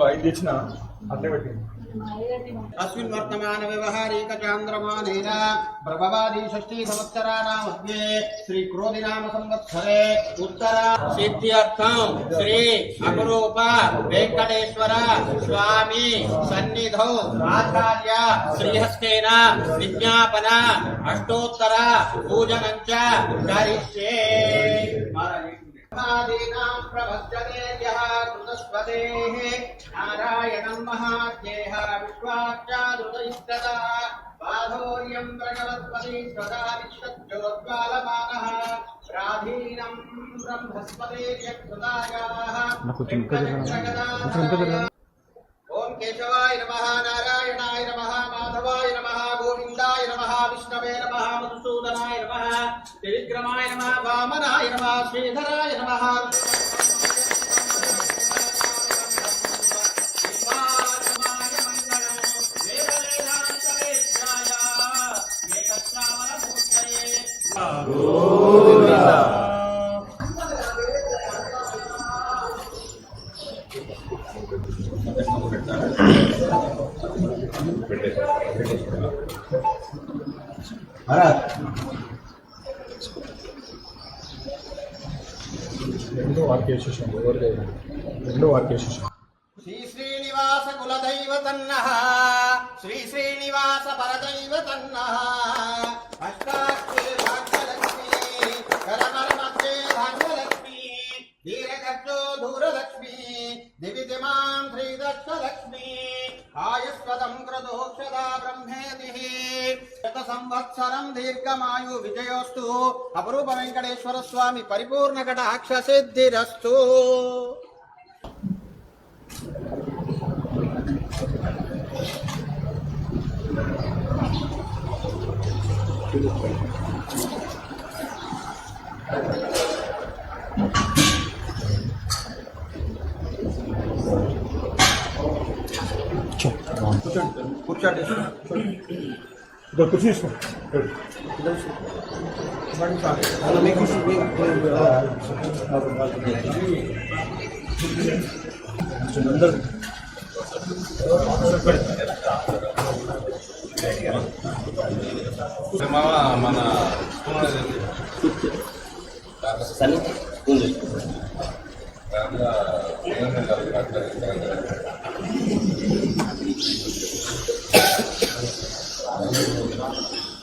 ఐదు తెచ్చిన అట్లే పెట్టింది. अस्मिन् वर्तमान व्यवहारिक चांद्रमानेन प्रभवादि षष्ठी संवत्सराणामध्ये श्री क्रोधिनाम संवत्सरे उत्तर सिद्ध्यर्थं श्री अपरूप वेंकटेश्वर स्वामी सन्निधौ आचार्य श्रीहस्तेन विज्ञापन अष्टोत्तर पूजनं च करिष्ये। आदीनां प्रवचनेभ्यः कृतस्पदेः नारायणं महात्येह विश्वाचारुदयिष्टदा बाधोर्यं प्रगवत्पति सदा विश्वज्योद्वालमानः प्राधीनं ब्रह्मस्पतेर्यकृतायाः ओम केशवाय नमः नारायणाय नमः माधवाय नमः गोविंदाय नमः विष्णवे नमः मधुसूदनाय नमः त्रिविक्रमाय नमः वामनाय नमः श्रीधराय नमः श्री श्रीनिवास कुलदैवतन्नः श्री श्रीनिवास परदैवतन्नः अष्टाक्षे भाग्यलक्ष्मी करमरमध्ये भाग्यलक्ष्मी दीर्घो दूरलक्ष्मी दिविदिमां श्रीदक्षलक्ष्मी आयुष्वदं क्रतोक्षदा ब्रह्मेतिः संवत्सरं दीर्घमायु विजयोस्तु अपरूप वेंकटेश्वर स्वामी परिपूर्ण कटाक्ष सिद्धिरस्तु। इधर कुछ नहीं మన